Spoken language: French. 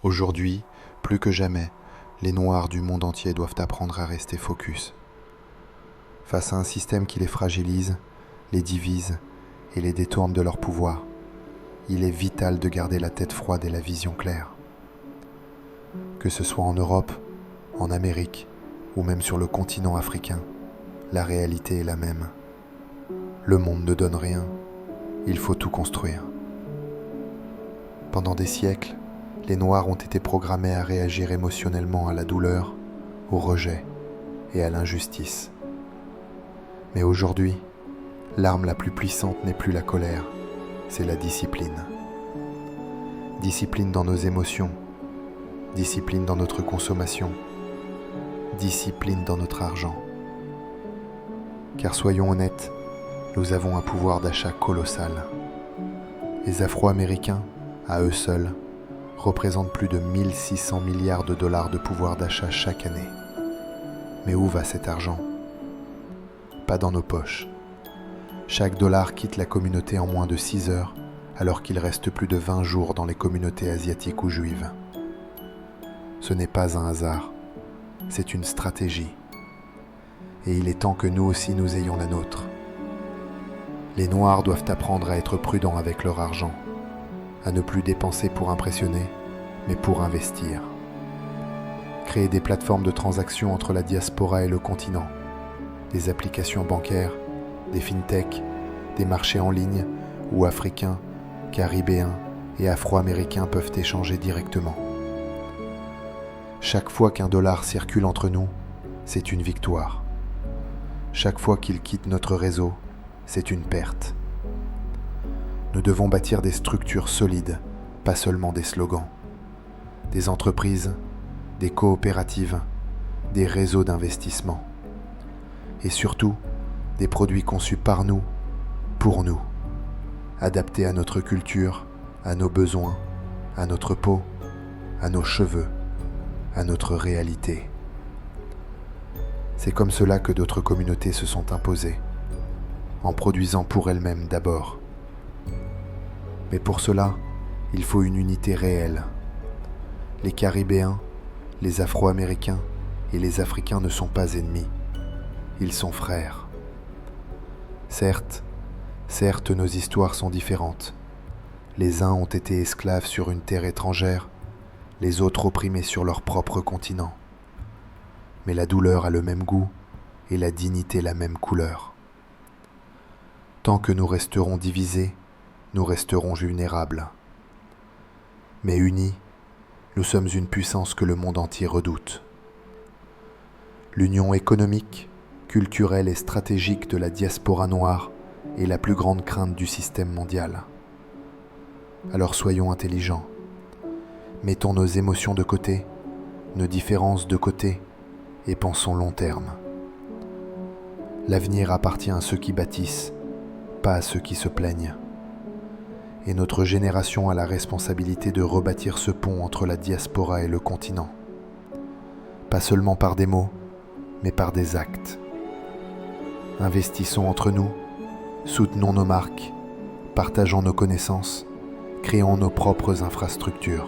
Aujourd'hui, plus que jamais, les Noirs du monde entier doivent apprendre à rester focus. Face à un système qui les fragilise, les divise et les détourne de leur pouvoir, il est vital de garder la tête froide et la vision claire. Que ce soit en Europe, en Amérique ou même sur le continent africain, la réalité est la même. Le monde ne donne rien, il faut tout construire. Pendant des siècles, les Noirs ont été programmés à réagir émotionnellement à la douleur, au rejet et à l'injustice. Mais aujourd'hui, l'arme la plus puissante n'est plus la colère, c'est la discipline. Discipline dans nos émotions, discipline dans notre consommation, discipline dans notre argent. Car soyons honnêtes, nous avons un pouvoir d'achat colossal. Les Afro-Américains, à eux seuls, représentent plus de 1600 milliards de dollars de pouvoir d'achat chaque année. Mais où va cet argent ? Pas dans nos poches. Chaque dollar quitte la communauté en moins de 6 heures, alors qu'il reste plus de 20 jours dans les communautés asiatiques ou juives. Ce n'est pas un hasard, c'est une stratégie. Et il est temps que nous aussi nous ayons la nôtre. Les Noirs doivent apprendre à être prudents avec leur argent, à ne plus dépenser pour impressionner, mais pour investir. Créer des plateformes de transactions entre la diaspora et le continent, des applications bancaires, des fintechs, des marchés en ligne où Africains, Caribéens et Afro-Américains peuvent échanger directement. Chaque fois qu'un dollar circule entre nous, c'est une victoire. Chaque fois qu'il quitte notre réseau, c'est une perte. Nous devons bâtir des structures solides, pas seulement des slogans. Des entreprises, des coopératives, des réseaux d'investissement. Et surtout, des produits conçus par nous, pour nous, adaptés à notre culture, à nos besoins, à notre peau, à nos cheveux, à notre réalité. C'est comme cela que d'autres communautés se sont imposées, en produisant pour elles-mêmes d'abord. Mais pour cela, il faut une unité réelle. Les Caribéens, les Afro-Américains et les Africains ne sont pas ennemis. Ils sont frères. Certes, nos histoires sont différentes. Les uns ont été esclaves sur une terre étrangère, les autres opprimés sur leur propre continent. Mais la douleur a le même goût et la dignité la même couleur. Tant que nous resterons divisés, nous resterons vulnérables. Mais unis, nous sommes une puissance que le monde entier redoute. L'union économique, culturelle et stratégique de la diaspora noire est la plus grande crainte du système mondial. Alors soyons intelligents. Mettons nos émotions de côté, nos différences de côté et pensons long terme. L'avenir appartient à ceux qui bâtissent, pas à ceux qui se plaignent. Et notre génération a la responsabilité de rebâtir ce pont entre la diaspora et le continent. Pas seulement par des mots, mais par des actes. Investissons entre nous, soutenons nos marques, partageons nos connaissances, créons nos propres infrastructures.